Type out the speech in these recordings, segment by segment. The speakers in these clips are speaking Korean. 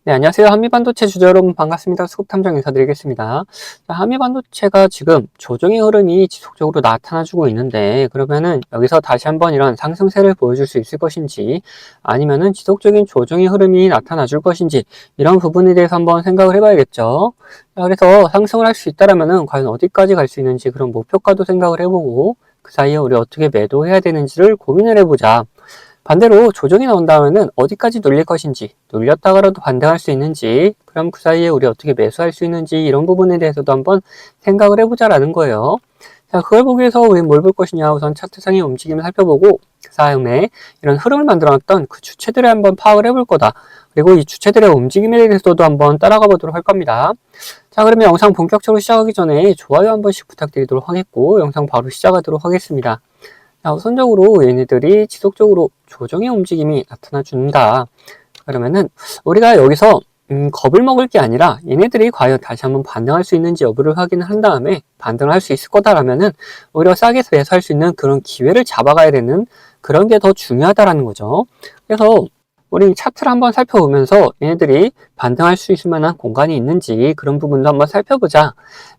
네, 안녕하세요. 한미반도체 주주 여러분 반갑습니다. 수급탐정 인사드리겠습니다. 자, 한미반도체가 지금 조정의 흐름이 지속적으로 나타나주고 있는데, 그러면은 여기서 다시 한번 이런 상승세를 보여줄 수 있을 것인지, 아니면은 지속적인 조정의 흐름이 나타나줄 것인지, 이런 부분에 대해서 한번 생각을 해봐야겠죠. 자, 그래서 상승을 할 수 있다라면은 과연 어디까지 갈 수 있는지 그런 목표가도 생각을 해보고, 그 사이에 우리 어떻게 매도해야 되는지를 고민을 해보자. 반대로 조정이 나온다면은 어디까지 눌릴 것인지, 눌렸다가라도 반등할 수 있는지, 그럼 그 사이에 우리 어떻게 매수할 수 있는지 이런 부분에 대해서도 한번 생각을 해보자라는 거예요. 자, 그걸 보기 위해서 우리 뭘 볼 것이냐, 우선 차트상의 움직임을 살펴보고 그 다음에 이런 흐름을 만들어놨던 그 주체들을 한번 파악을 해볼 거다. 그리고 이 주체들의 움직임에 대해서도 한번 따라가 보도록 할 겁니다. 자, 그러면 영상 본격적으로 시작하기 전에 좋아요 한 번씩 부탁드리도록 하겠고, 영상 바로 시작하도록 하겠습니다. 자, 우선적으로 얘네들이 지속적으로 조정의 움직임이 나타나 준다. 그러면은 우리가 여기서 겁을 먹을 게 아니라 얘네들이 과연 다시 한번 반등할 수 있는지 여부를 확인을 한 다음에 반등을 할 수 있을 거다라면은 오히려 싸게 매수할 수 있는 그런 기회를 잡아가야 되는 그런 게 더 중요하다라는 거죠. 그래서 우리 차트를 한번 살펴보면서 얘네들이 반등할 수 있을 만한 공간이 있는지 그런 부분도 한번 살펴보자.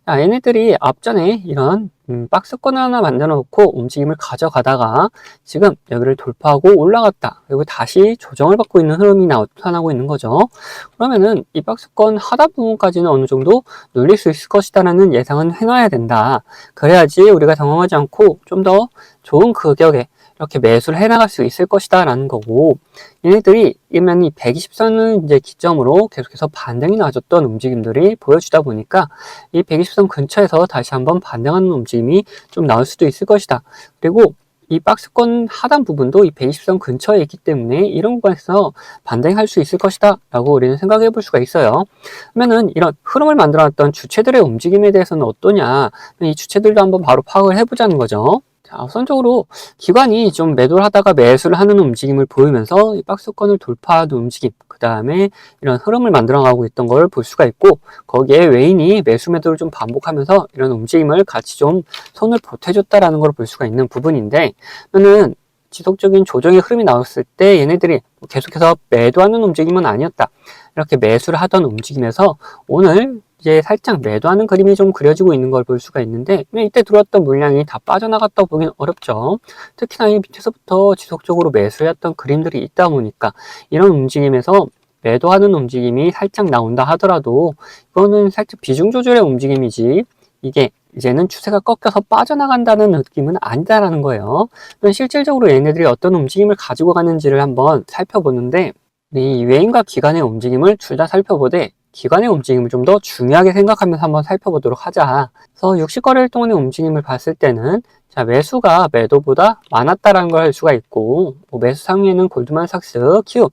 자, 얘네들이 앞전에 이런 박스권을 하나 만들어 놓고 움직임을 가져가다가 지금 여기를 돌파하고 올라갔다. 그리고 다시 조정을 받고 있는 흐름이 나타나고 있는 거죠. 그러면은 이 박스권 하단 부분까지는 어느 정도 눌릴 수 있을 것이다라는 예상은 해놔야 된다. 그래야지 우리가 당황하지 않고 좀 더 좋은 가격에 이렇게 매수를 해나갈 수 있을 것이다 라는 거고, 얘네들이 이면 이 120선을 이제 기점으로 계속해서 반등이 나와줬던 움직임들이 보여주다 보니까 이 120선 근처에서 다시 한번 반등하는 움직임이 좀 나올 수도 있을 것이다. 그리고 이 박스권 하단 부분도 이 120선 근처에 있기 때문에 이런 구간에서 반등할 수 있을 것이다 라고 우리는 생각해 볼 수가 있어요. 그러면은 이런 흐름을 만들어놨던 주체들의 움직임에 대해서는 어떠냐, 이 주체들도 한번 바로 파악을 해보자는 거죠. 자, 우선적으로 기관이 좀 매도를 하다가 매수를 하는 움직임을 보이면서 이 박스권을 돌파하는 움직임, 그 다음에 이런 흐름을 만들어가고 있던 걸 볼 수가 있고, 거기에 외인이 매수 매도를 좀 반복하면서 이런 움직임을 같이 좀 손을 보태줬다라는 걸 볼 수가 있는 부분인데, 그러면 지속적인 조정의 흐름이 나왔을 때 얘네들이 계속해서 매도하는 움직임은 아니었다. 이렇게 매수를 하던 움직임에서 오늘 이제 살짝 매도하는 그림이 좀 그려지고 있는 걸 볼 수가 있는데, 이때 들어왔던 물량이 다 빠져나갔다고 보기는 어렵죠. 특히나 이 밑에서부터 지속적으로 매수했던 그림들이 있다 보니까 이런 움직임에서 매도하는 움직임이 살짝 나온다 하더라도 이거는 살짝 비중 조절의 움직임이지, 이게 이제는 추세가 꺾여서 빠져나간다는 느낌은 아니다라는 거예요. 실질적으로 얘네들이 어떤 움직임을 가지고 가는지를 한번 살펴보는데, 이 외인과 기관의 움직임을 둘 다 살펴보되 기관의 움직임을 좀 더 중요하게 생각하면서 한번 살펴보도록 하자. 그래서 60거래일 동안의 움직임을 봤을 때는 자, 매수가 매도보다 많았다라는 걸 알 수가 있고, 매수 상위에는 골드만삭스, 키움,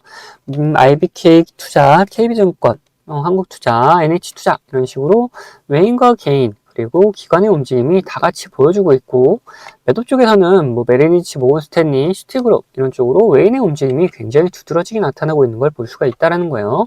IBK 투자, KB증권, 한국투자, NH투자 이런 식으로 외인과 개인 그리고 기관의 움직임이 다 같이 보여주고 있고, 매도 쪽에서는 메리니치, 모건스탠리, 시티그룹 이런 쪽으로 외인의 움직임이 굉장히 두드러지게 나타나고 있는 걸 볼 수가 있다는 거예요.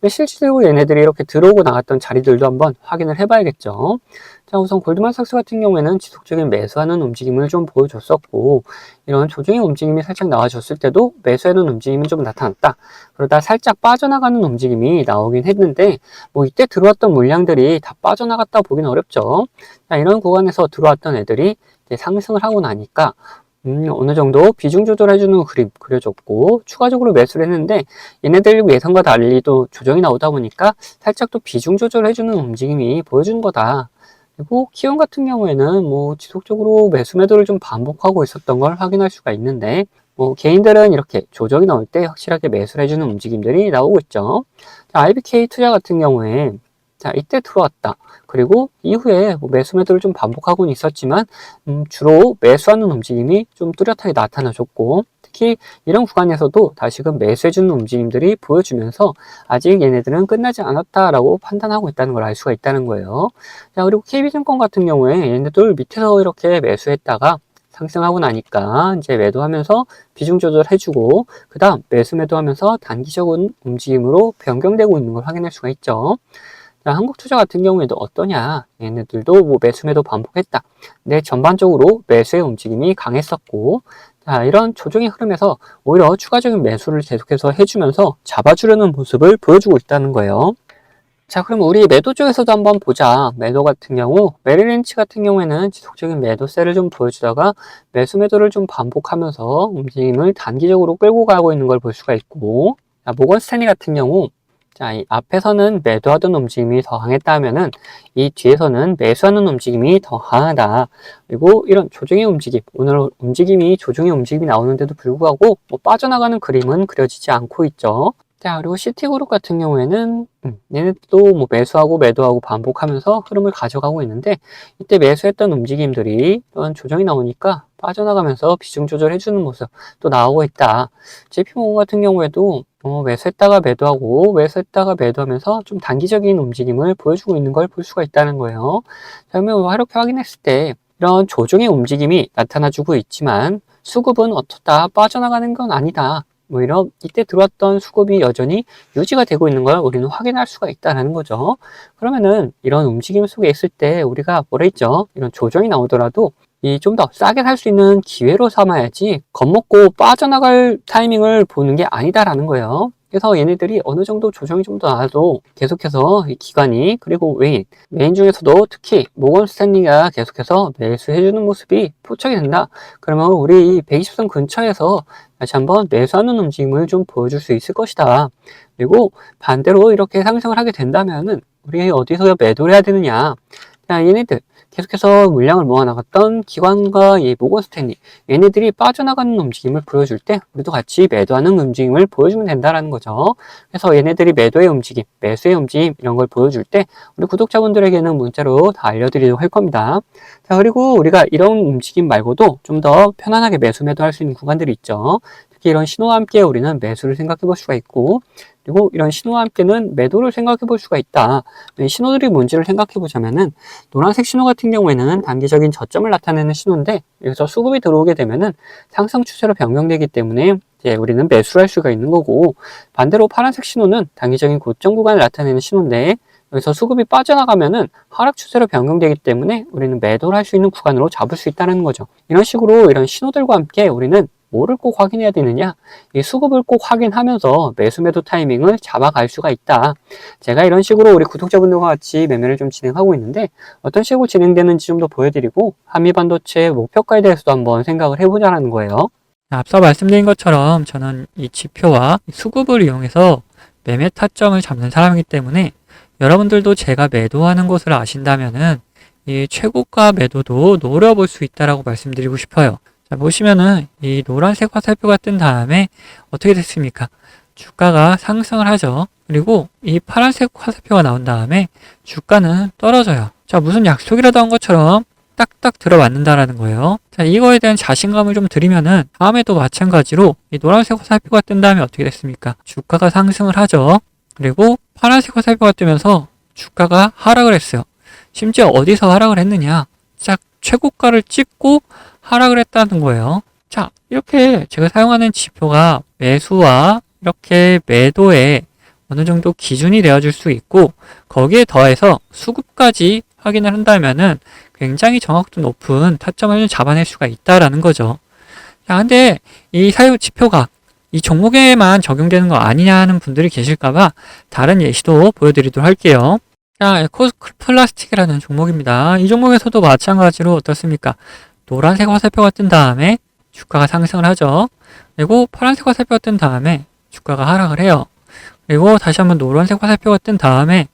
실질적으로 얘네들이 이렇게 들어오고 나갔던 자리들도 한번 확인을 해봐야겠죠. 자, 우선 골드만삭스 같은 경우에는 지속적인 매수하는 움직임을 좀 보여줬었고, 이런 조정의 움직임이 살짝 나와줬을 때도 매수하는 움직임이 좀 나타났다. 그러다 살짝 빠져나가는 움직임이 나오긴 했는데, 이때 들어왔던 물량들이 다 빠져나갔다 보기는 어렵죠. 자, 이런 구간에서 들어왔던 애들이 이제 상승을 하고 나니까 어느 정도 비중 조절해주는 그림 그려졌고, 추가적으로 매수를 했는데 얘네들 예상과 달리 또 조정이 나오다 보니까 살짝 또 비중 조절해주는 움직임이 보여주는 거다. 그리고 키움 같은 경우에는 지속적으로 매수 매도를 좀 반복하고 있었던 걸 확인할 수가 있는데, 개인들은 이렇게 조정이 나올 때 확실하게 매수를 해주는 움직임들이 나오고 있죠. 자, IBK 투자 같은 경우에 자, 이때 들어왔다. 그리고 이후에 매수 매도를 좀 반복하고는 있었지만 주로 매수하는 움직임이 좀 뚜렷하게 나타나줬고, 특히 이런 구간에서도 다시금 매수해주는 움직임들이 보여주면서 아직 얘네들은 끝나지 않았다라고 판단하고 있다는 걸 알 수가 있다는 거예요. 자, 그리고 KB증권 같은 경우에 얘네들 밑에서 이렇게 매수했다가 상승하고 나니까 이제 매도하면서 비중 조절해주고, 그 다음 매수 매도하면서 단기적인 움직임으로 변경되고 있는 걸 확인할 수가 있죠. 자, 한국투자 같은 경우에도 어떠냐, 얘네들도 매수 매도 반복했다. 근데 전반적으로 매수의 움직임이 강했었고, 자, 이런 조정의 흐름에서 오히려 추가적인 매수를 계속해서 해주면서 잡아주려는 모습을 보여주고 있다는 거예요. 자, 그럼 우리 매도 쪽에서도 한번 보자. 매도 같은 경우, 메릴린치 같은 경우에는 지속적인 매도세를 좀 보여주다가 매수매도를 좀 반복하면서 움직임을 단기적으로 끌고 가고 있는 걸 볼 수가 있고, 자, 모건 스탠리 같은 경우, 자, 이 앞에서는 매도하던 움직임이 더 강했다 하면은 이 뒤에서는 매수하는 움직임이 더 강하다. 그리고 이런 조정의 움직임, 오늘 움직임이 조정의 움직임이 나오는데도 불구하고 뭐 빠져나가는 그림은 그려지지 않고 있죠. 자, 그리고 시티그룹 같은 경우에는 얘네도 뭐 매수하고 매도하고 반복하면서 흐름을 가져가고 있는데, 이때 매수했던 움직임들이 또한 조정이 나오니까 빠져나가면서 비중 조절해주는 모습 또 나오고 있다. JP모건 같은 경우에도 매수했다가 매도하고 매수했다가 매도하면서 좀 단기적인 움직임을 보여주고 있는 걸 볼 수가 있다는 거예요. 자, 그러면 이렇게 확인했을 때 이런 조정의 움직임이 나타나주고 있지만 수급은 어떻다 빠져나가는 건 아니다. 뭐 이런 이때 들어왔던 수급이 여전히 유지가 되고 있는 걸 우리는 확인할 수가 있다는 거죠. 그러면은 이런 움직임 속에 있을 때 우리가 뭐라 했죠? 이런 조정이 나오더라도 이 좀 더 싸게 살 수 있는 기회로 삼아야지 겁먹고 빠져나갈 타이밍을 보는 게 아니다라는 거예요. 그래서 얘네들이 어느 정도 조정이 좀 더 나도 계속해서 이 기관이 그리고 외인 중에서도 특히 모건 스탠리가 계속해서 매수해주는 모습이 포착이 된다. 그러면 우리 120선 근처에서 다시 한번 매수하는 움직임을 좀 보여줄 수 있을 것이다. 그리고 반대로 이렇게 상승을 하게 된다면은 우리 어디서 매도를 해야 되느냐? 자, 얘네들 계속해서 물량을 모아나갔던 기관과 이 모건 스탠리 얘네들이 빠져나가는 움직임을 보여줄 때 우리도 같이 매도하는 움직임을 보여주면 된다는 거죠. 그래서 얘네들이 매도의 움직임, 매수의 움직임 이런 걸 보여줄 때 우리 구독자분들에게는 문자로 다 알려드리도록 할 겁니다. 자, 그리고 우리가 이런 움직임 말고도 좀 더 편안하게 매도할 수 있는 구간들이 있죠. 특히 이런 신호와 함께 우리는 매수를 생각해 볼 수가 있고, 그리고 이런 신호와 함께는 매도를 생각해 볼 수가 있다. 이 신호들이 뭔지를 생각해 보자면은 노란색 신호 같은 경우에는 단기적인 저점을 나타내는 신호인데, 여기서 수급이 들어오게 되면은 상승 추세로 변경되기 때문에 이제 우리는 매수를 할 수가 있는 거고, 반대로 파란색 신호는 단기적인 고점 구간을 나타내는 신호인데, 여기서 수급이 빠져나가면은 하락 추세로 변경되기 때문에 우리는 매도를 할 수 있는 구간으로 잡을 수 있다는 거죠. 이런 식으로 이런 신호들과 함께 우리는 뭐를 꼭 확인해야 되느냐? 이 수급을 꼭 확인하면서 매수 매도 타이밍을 잡아갈 수가 있다. 제가 이런 식으로 우리 구독자분들과 같이 매매를 좀 진행하고 있는데 어떤 식으로 진행되는지 좀 더 보여드리고 한미반도체 목표가에 대해서도 한번 생각을 해보자는 거예요. 앞서 말씀드린 것처럼 저는 이 지표와 수급을 이용해서 매매 타점을 잡는 사람이기 때문에 여러분들도 제가 매도하는 것을 아신다면은 이 최고가 매도도 노려볼 수 있다라고 말씀드리고 싶어요. 자, 보시면은 이 노란색 화살표가 뜬 다음에 어떻게 됐습니까? 주가가 상승을 하죠. 그리고 이 파란색 화살표가 나온 다음에 주가는 떨어져요. 자, 무슨 약속이라도 한 것처럼 딱딱 들어맞는다라는 거예요. 자, 이거에 대한 자신감을 좀 드리면은 다음에도 마찬가지로 이 노란색 화살표가 뜬 다음에 어떻게 됐습니까? 주가가 상승을 하죠. 그리고 파란색 화살표가 뜨면서 주가가 하락을 했어요. 심지어 어디서 하락을 했느냐? 딱 최고가를 찍고 하락을 했다는 거예요. 자, 이렇게 제가 사용하는 지표가 매수와 이렇게 매도에 어느 정도 기준이 되어줄 수 있고 거기에 더해서 수급까지 확인을 한다면은 굉장히 정확도 높은 타점을 잡아낼 수가 있다라는 거죠. 자, 근데 이 사용 지표가 이 종목에만 적용되는 거 아니냐 하는 분들이 계실까봐 다른 예시도 보여드리도록 할게요. 자, 에코플라스틱이라는 종목입니다. 이 종목에서도 마찬가지로 어떻습니까? 노란색 화살표가 뜬 다음에 주가가 상승을 하죠. 그리고 파란색 화살표가 뜬 다음에 주가가 하락을 해요. 그리고 다시 한번 노란색 화살표가 뜬 다음에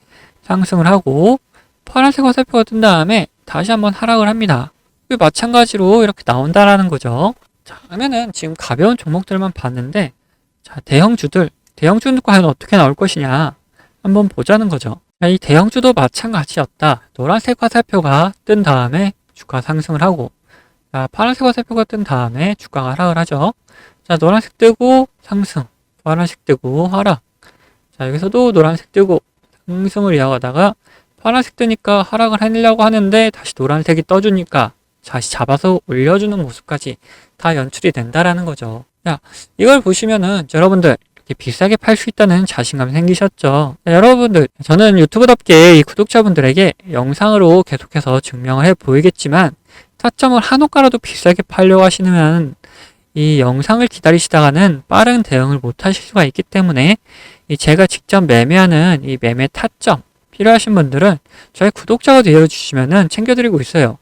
상승을 하고 파란색 화살표가 뜬 다음에 다시 한번 하락을 합니다. 마찬가지로 이렇게 나온다라는 거죠. 자, 그러면은 지금 가벼운 종목들만 봤는데 자, 대형주는 과연 어떻게 나올 것이냐 한번 보자는 거죠. 자, 이 대형주도 마찬가지였다. 노란색 화살표가 뜬 다음에 주가 상승을 하고 자, 파란색 화살표가 뜬 다음에 주가가 하락을 하죠. 자, 노란색 뜨고 상승, 파란색 뜨고 하락. 자, 여기서도 노란색 뜨고 상승을 이어가다가 파란색 뜨니까 하락을 하려고 하는데 다시 노란색이 떠주니까 다시 잡아서 올려주는 모습까지 다 연출이 된다라는 거죠. 자, 이걸 보시면은 여러분들 이렇게 비싸게 팔 수 있다는 자신감이 생기셨죠. 자, 여러분들, 저는 유튜브답게 이 구독자분들에게 영상으로 계속해서 증명을 해 보이겠지만 타점을 한호가라도 비싸게 팔려고 하시면 이 영상을 기다리시다가는 빠른 대응을 못 하실 수가 있기 때문에 이 제가 직접 매매하는 이 매매 타점 필요하신 분들은 저희 구독자가 되어주시면은 챙겨드리고 있어요.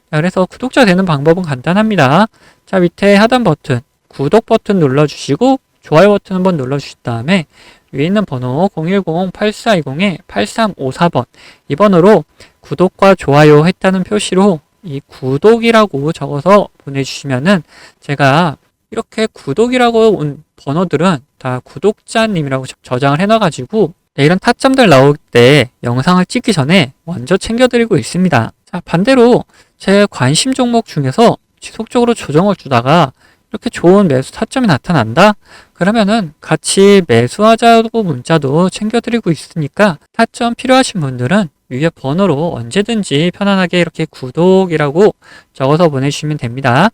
자, 그래서 구독자 되는 방법은 간단합니다. 자, 밑에 하단 버튼, 구독 버튼 눌러주시고 좋아요 버튼 한번 눌러주신 다음에 위에 있는 번호 010-8420-8354번 이 번호로 구독과 좋아요 했다는 표시로 이 구독이라고 적어서 보내주시면은 제가 이렇게 구독이라고 온 번호들은 다 구독자님이라고 저장을 해놔가지고 이런 타점들 나올 때 영상을 찍기 전에 먼저 챙겨드리고 있습니다. 자, 반대로 제 관심 종목 중에서 지속적으로 조정을 주다가 이렇게 좋은 매수 타점이 나타난다? 그러면은 같이 매수하자고 문자도 챙겨드리고 있으니까 타점 필요하신 분들은 위에 번호로 언제든지 편안하게 이렇게 구독이라고 적어서 보내주시면 됩니다.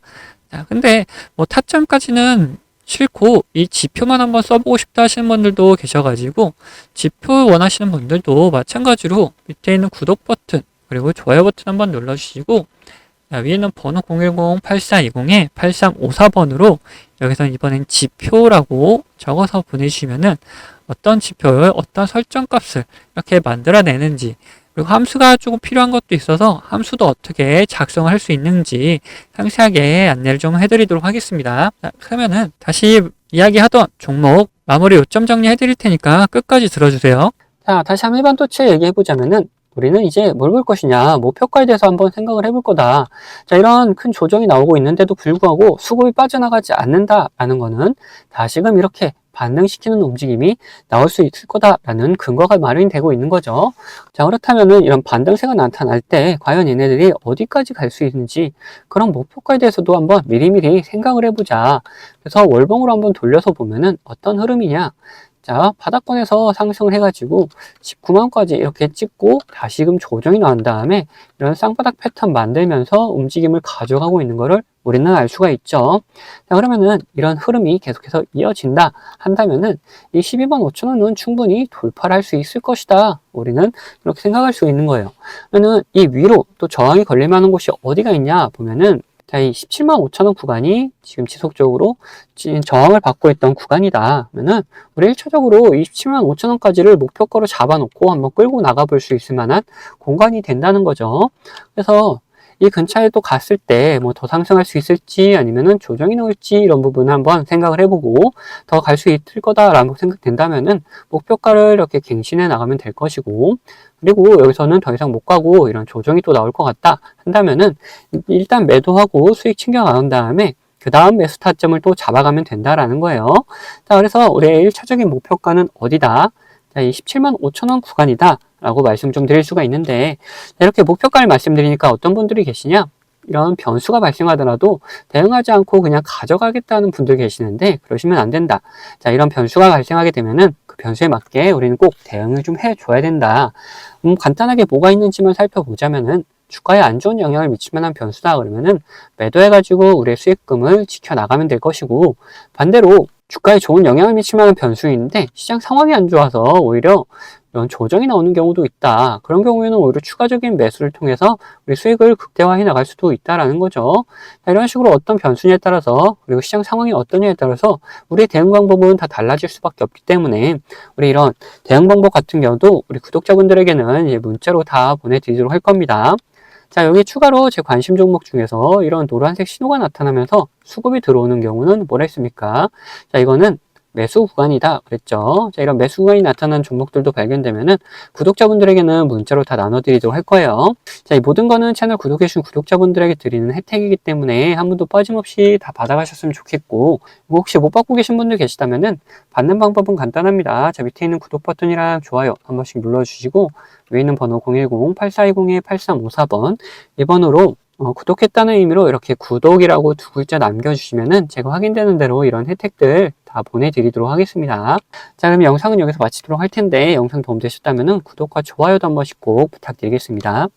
자, 근데 뭐 타점까지는 싫고 이 지표만 한번 써보고 싶다 하시는 분들도 계셔가지고 지표 원하시는 분들도 마찬가지로 밑에 있는 구독 버튼 그리고 좋아요 버튼 한번 눌러주시고 위에 있는 번호 010-8420-8354번으로 여기서 이번엔 지표라고 적어서 보내주시면은 어떤 지표를 어떤 설정값을 이렇게 만들어내는지 그리고 함수가 조금 필요한 것도 있어서 함수도 어떻게 작성을 할 수 있는지 상세하게 안내를 좀 해드리도록 하겠습니다. 자, 그러면은 다시 이야기하던 종목 마무리 요점 정리해 드릴 테니까 끝까지 들어주세요. 자, 다시 한번 반도체 얘기해보자면은 우리는 이제 뭘 볼 것이냐, 목표가에 대해서 한번 생각을 해볼 거다. 자, 이런 큰 조정이 나오고 있는데도 불구하고 수급이 빠져나가지 않는다라는 거는 다시금 이렇게 반등시키는 움직임이 나올 수 있을 거다라는 근거가 마련이 되고 있는 거죠. 자, 그렇다면은 이런 반등세가 나타날 때 과연 얘네들이 어디까지 갈 수 있는지 그런 목표가에 대해서도 한번 미리미리 생각을 해보자. 그래서 월봉으로 한번 돌려서 보면은 어떤 흐름이냐. 자, 바닥권에서 상승을 해가지고 19만원까지 이렇게 찍고 다시금 조정이 나온 다음에 이런 쌍바닥 패턴 만들면서 움직임을 가져가고 있는 거를 우리는 알 수가 있죠. 자, 그러면은 이런 흐름이 계속해서 이어진다 한다면은 이 12만 5천원은 충분히 돌파를 할 수 있을 것이다. 우리는 이렇게 생각할 수 있는 거예요. 그러면은 이 위로 또 저항이 걸릴 만한 곳이 어디가 있냐 보면은 자, 이 17만 5천원 구간이 지금 지속적으로 저항을 받고 있던 구간이다. 그러면은 우리 1차적으로 27만 5천원까지를 목표가로 잡아놓고 한번 끌고 나가 볼 수 있을 만한 공간이 된다는 거죠. 그래서 이 근처에 또 갔을 때 뭐 더 상승할 수 있을지 아니면은 조정이 나올지 이런 부분을 한번 생각을 해보고 더 갈 수 있을 거다라고 생각된다면은 목표가를 이렇게 갱신해 나가면 될 것이고 그리고 여기서는 더 이상 못 가고 이런 조정이 또 나올 것 같다 한다면은 일단 매도하고 수익 챙겨 나온 다음에 그 다음 매수 타점을 또 잡아가면 된다라는 거예요. 자, 그래서 우리의 1차적인 목표가는 어디다? 자, 이 17만 5천원 구간이다 라고 말씀 좀 드릴 수가 있는데 이렇게 목표가를 말씀드리니까 어떤 분들이 계시냐? 이런 변수가 발생하더라도 대응하지 않고 그냥 가져가겠다는 분들 계시는데 그러시면 안 된다. 자, 이런 변수가 발생하게 되면은 그 변수에 맞게 우리는 꼭 대응을 좀 해줘야 된다. 간단하게 뭐가 있는지만 살펴보자면은 주가에 안 좋은 영향을 미칠 만한 변수다 그러면은 매도해가지고 우리의 수익금을 지켜나가면 될 것이고 반대로 주가에 좋은 영향을 미칠 만한 변수인데 시장 상황이 안 좋아서 오히려 이런 조정이 나오는 경우도 있다. 그런 경우에는 오히려 추가적인 매수를 통해서 우리 수익을 극대화해 나갈 수도 있다라는 거죠. 자, 이런 식으로 어떤 변수냐에 따라서 그리고 시장 상황이 어떠냐에 따라서 우리의 대응 방법은 다 달라질 수밖에 없기 때문에 우리 이런 대응 방법 같은 경우도 우리 구독자분들에게는 이제 문자로 다 보내드리도록 할 겁니다. 자, 여기 추가로 제 관심 종목 중에서 이런 노란색 신호가 나타나면서 수급이 들어오는 경우는 뭐라 했습니까? 자, 이거는 매수 구간이다 그랬죠. 자, 이런 매수 구간이 나타난 종목들도 발견되면은 구독자분들에게는 문자로 다 나눠드리도록 할 거예요. 자, 이 모든 거는 채널 구독해주신 구독자분들에게 드리는 혜택이기 때문에 한 분도 빠짐없이 다 받아가셨으면 좋겠고 혹시 못 받고 계신 분들 계시다면은 받는 방법은 간단합니다. 자, 밑에 있는 구독 버튼이랑 좋아요 한 번씩 눌러주시고 위에 있는 번호 010-8420-8354번 이 번호로 구독했다는 의미로 이렇게 구독이라고 두 글자 남겨주시면은 제가 확인되는 대로 이런 혜택들 다 보내드리도록 하겠습니다. 자, 그럼 영상은 여기서 마치도록 할 텐데 영상 도움되셨다면은 구독과 좋아요도 한 번씩 꼭 부탁드리겠습니다.